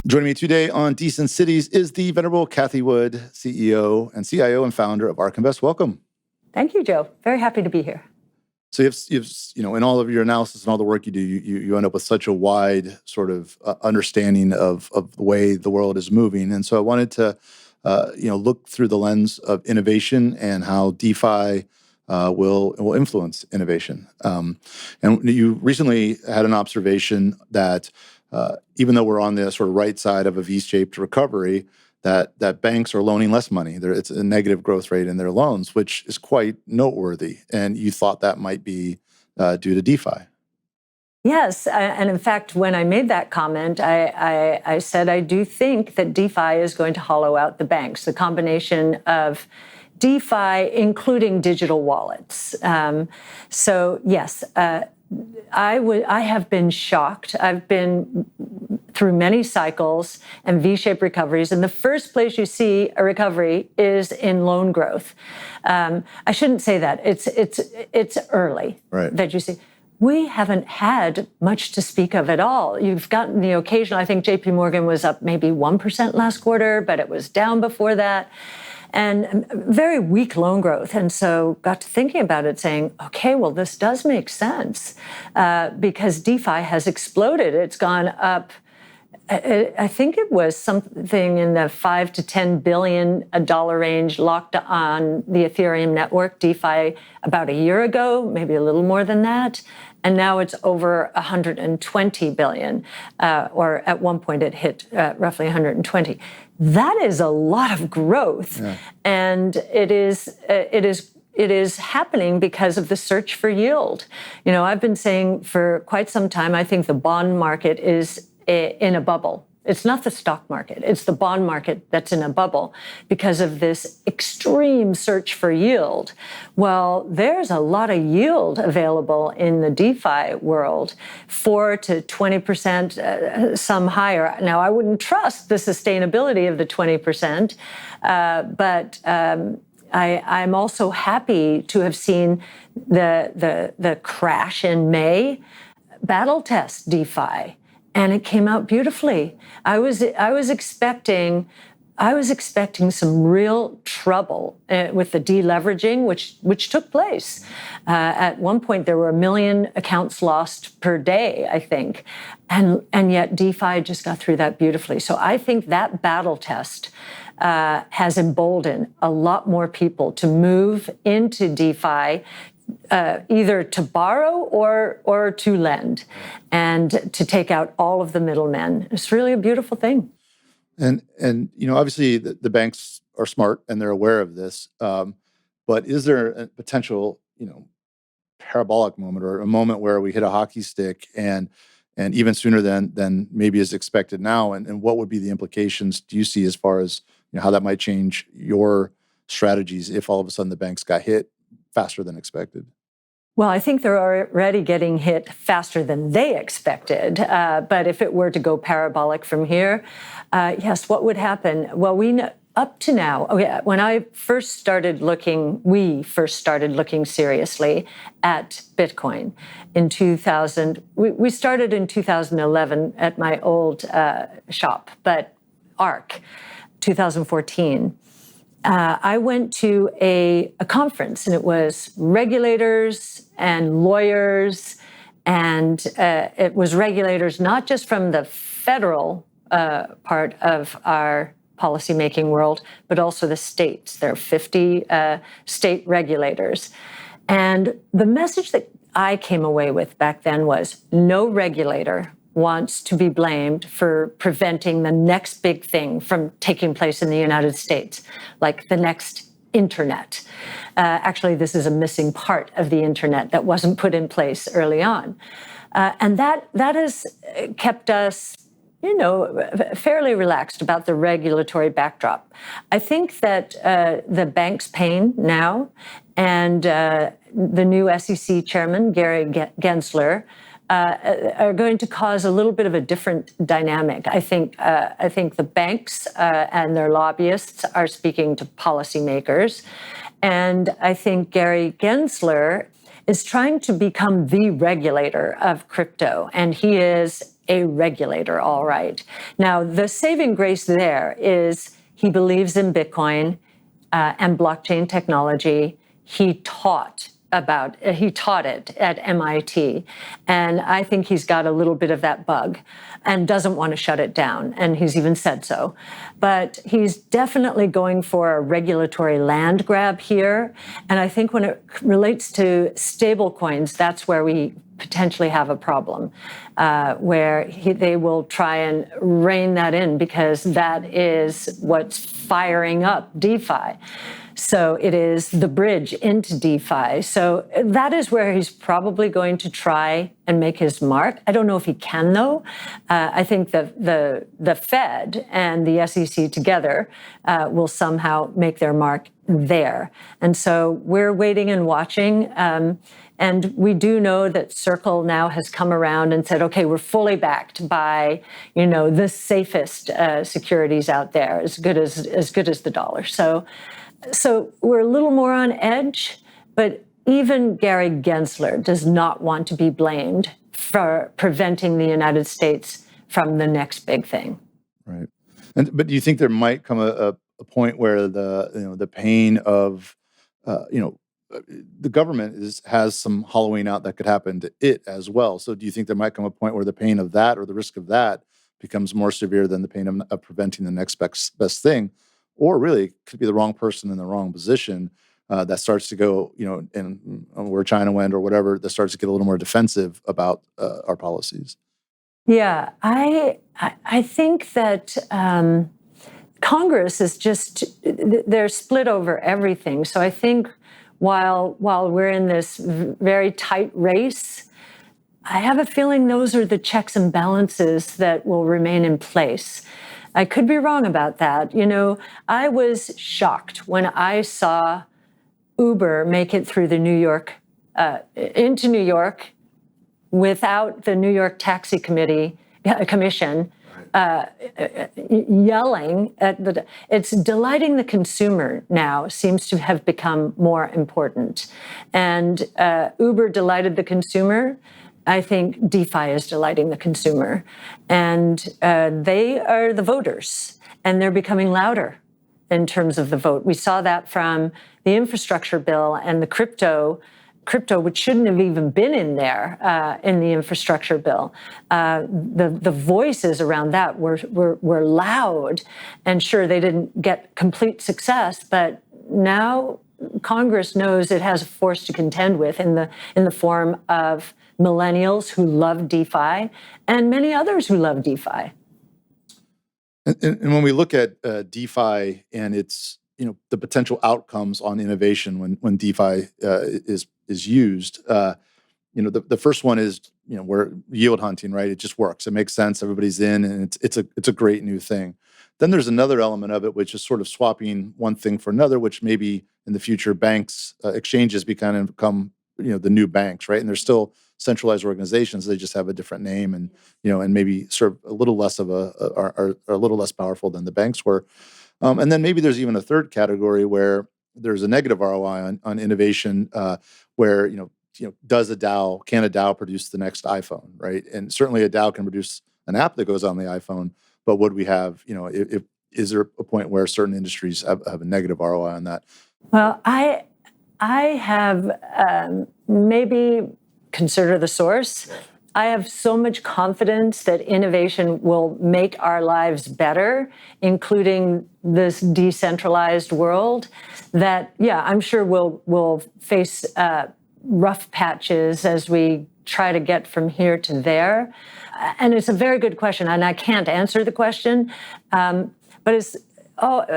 Joining me today on Decent Cities is the venerable Cathie Wood, CEO and CIO and founder of ARK Invest. Welcome. Thank you, Joe. Very happy to be here. So you've in all of your analysis and all the work you do, you end up with such a wide sort of understanding of the way the world is moving. And so I wanted to look through the lens of innovation and how DeFi will influence innovation. And you recently had an observation that even though we're on the sort of right side of a V-shaped recovery, that banks are loaning less money. It's a negative growth rate in their loans, which is quite noteworthy. And you thought that might be due to DeFi. Yes, and in fact, when I made that comment, I said I do think that DeFi is going to hollow out the banks, the combination of DeFi, including digital wallets. So yes, I have been shocked. I've been through many cycles and V-shaped recoveries, and the first place you see a recovery is in loan growth. I shouldn't say that. It's early that you see. We haven't had much to speak of at all. You've gotten the occasional. I think J.P. Morgan was up maybe 1% last quarter, but it was down before that. And very weak loan growth. And so got to thinking about it saying, okay, well, this does make sense because DeFi has exploded. It's gone up. I think it was something in the $5 to $10 billion range locked on the Ethereum network, DeFi, about a year ago, maybe a little more than that. And now it's over 120 billion, or at one point it hit roughly 120. That is a lot of growth, and it is happening because of the search for yield. You know, I've been saying for quite some time, I think the bond market is in a bubble. It's not the stock market. It's the bond market that's in a bubble because of this extreme search for yield. Well, there's a lot of yield available in the DeFi world, 4 to 20%, some higher. Now, I wouldn't trust the sustainability of the 20%, but I'm also happy to have seen the crash in May battle test DeFi. And it came out beautifully. I was expecting some real trouble with the deleveraging, which took place. At one point, there were 1 million accounts lost per day, I think, and yet DeFi just got through that beautifully. So I think that battle test has emboldened a lot more people to move into DeFi. Either to borrow or to lend, and to take out all of the middlemen. It's really a beautiful thing. And obviously the banks are smart and they're aware of this. But is there a potential, parabolic moment or a moment where we hit a hockey stick and even sooner than maybe is expected now? And what would be the implications do you see as far as how that might change your strategies if all of a sudden the banks got hit faster than expected? Well, I think they're already getting hit faster than they expected. But if it were to go parabolic from here, yes, what would happen? Well, we know up to now, when we first started looking seriously at Bitcoin in 2000. We started in 2011 at my old shop, but ARK, 2014. I went to a conference, and it was regulators and lawyers, and it was regulators not just from the federal part of our policymaking world, but also the states. There are 50 state regulators. And the message that I came away with back then was no regulator wants to be blamed for preventing the next big thing from taking place in the United States, like the next internet. Actually, this is a missing part of the internet that wasn't put in place early on. And that has kept us, fairly relaxed about the regulatory backdrop. I think that the bank's pain now and the new SEC chairman, Gary Gensler, are going to cause a little bit of a different dynamic. I think the banks and their lobbyists are speaking to policymakers, and I think Gary Gensler is trying to become the regulator of crypto, and he is a regulator, all right. Now, the saving grace there is he believes in Bitcoin and blockchain technology. He taught it at MIT. And I think he's got a little bit of that bug and doesn't want to shut it down. And he's even said so. But he's definitely going for a regulatory land grab here. And I think when it relates to stable coins, that's where we potentially have a problem, where they will try and rein that in because that is what's firing up DeFi. So it is the bridge into DeFi. So that is where he's probably going to try and make his mark. I don't know if he can, though. I think the Fed and the SEC together will somehow make their mark there. And so we're waiting and watching. And we do know that Circle now has come around and said, okay, we're fully backed by, the safest securities out there, as good as the dollar. So we're a little more on edge, but even Gary Gensler does not want to be blamed for preventing the United States from the next big thing. Right. But do you think there might come a point where the pain of the government has some hollowing out that could happen to it as well? So do you think there might come a point where the pain of that or the risk of that becomes more severe than the pain of preventing the next best thing? Or really, it could be the wrong person in the wrong position that starts to go, and where China went or whatever, that starts to get a little more defensive about our policies. Yeah, I think that Congress is they're split over everything. So I think while we're in this very tight race, I have a feeling those are the checks and balances that will remain in place. I could be wrong about that. I was shocked when I saw Uber make it through into New York without the New York Taxi Commission yelling at it's delighting the consumer now seems to have become more important. And Uber delighted the consumer. I think DeFi is delighting the consumer, and they are the voters, and they're becoming louder in terms of the vote. We saw that from the infrastructure bill and the crypto, which shouldn't have even been in there in the infrastructure bill. The voices around that were loud, and sure, they didn't get complete success, but now Congress knows it has a force to contend with in the form of millennials who love DeFi and many others who love DeFi. And when we look at DeFi and its the potential outcomes on innovation when DeFi is used, the first one is we're yield hunting, right? It just works. It makes sense. Everybody's in, and it's a great new thing. Then there's another element of it, which is sort of swapping one thing for another, which maybe in the future banks, exchanges become the new banks, right? And they're still centralized organizations. They just have a different name, and and maybe serve a little less of are a little less powerful than the banks were. And then maybe there's even a third category where there's a negative ROI on innovation, where can a DAO produce the next iPhone, right? And certainly a DAO can produce an app that goes on the iPhone, but would we have is there a point where certain industries have a negative ROI on that? Well, I have maybe consider the source. I have so much confidence that innovation will make our lives better, including this decentralized world, that, I'm sure we'll face rough patches as we try to get from here to there. And it's a very good question, and I can't answer the question, but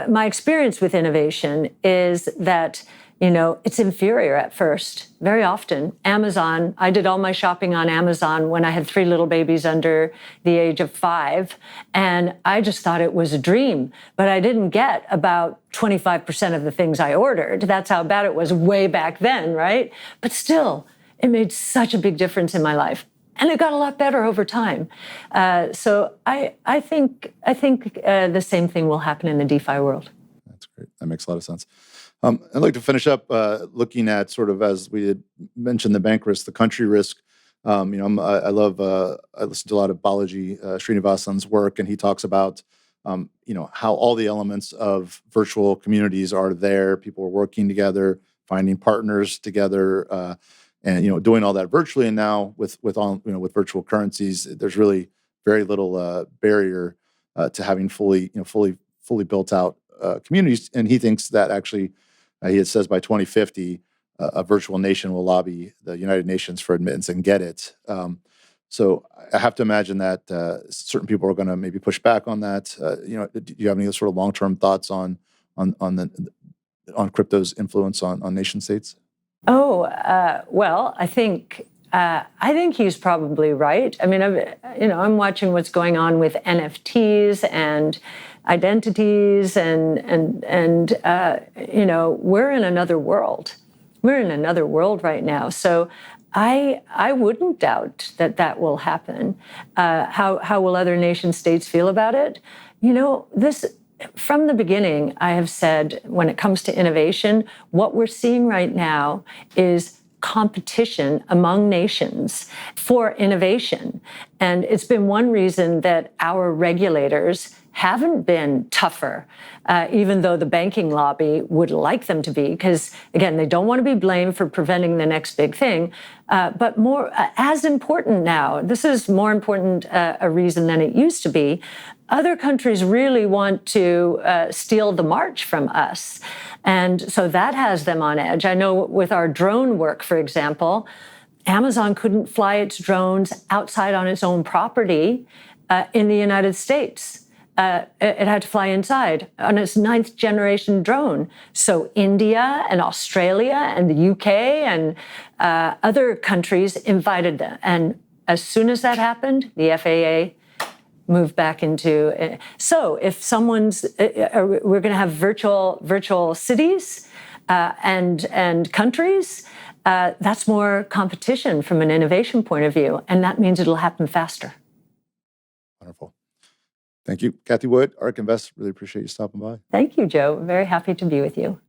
my experience with innovation is that it's inferior at first, very often. Amazon, I did all my shopping on Amazon when I had 3 little babies under the age of 5, and I just thought it was a dream, but I didn't get about 25% of the things I ordered. That's how bad it was way back then, right? But still, it made such a big difference in my life. And it got a lot better over time. So I think the same thing will happen in the DeFi world. That's great. That makes a lot of sense. I'd like to finish up looking at sort of, as we had mentioned, the bank risk, the country risk. I love, I listen to a lot of Balaji Srinivasan's work, and he talks about, how all the elements of virtual communities are there. People are working together, finding partners together, and doing all that virtually. And now with all with virtual currencies, there's really very little barrier to having fully built out communities. And he thinks that actually, he says by 2050 a virtual nation will lobby the United Nations for admittance and get it. So I have to imagine that certain people are going to maybe push back on that. Do you have any sort of long-term thoughts on crypto's influence on nation states? Oh, well, I think he's probably right. I mean, I'm watching what's going on with NFTs and identities, and we're in another world. We're in another world right now. So I wouldn't doubt that will happen. How will other nation states feel about it? This from the beginning, I have said when it comes to innovation, what we're seeing right now is competition among nations for innovation. And it's been one reason that our regulators haven't been tougher, even though the banking lobby would like them to be, because, again, they don't want to be blamed for preventing the next big thing. But more, as important now, this is more important a reason than it used to be, other countries really want to steal the march from us. And so that has them on edge. I know with our drone work, for example, Amazon couldn't fly its drones outside on its own property in the United States. It had to fly inside on its 9th generation drone. So India and Australia and the UK and other countries invited them. And as soon as that happened, the FAA moved back into. So if we're going to have virtual cities and countries, that's more competition from an innovation point of view. And that means it'll happen faster. Wonderful. Thank you, Cathie Wood, ARK Invest. Really appreciate you stopping by. Thank you, Joe. Very happy to be with you.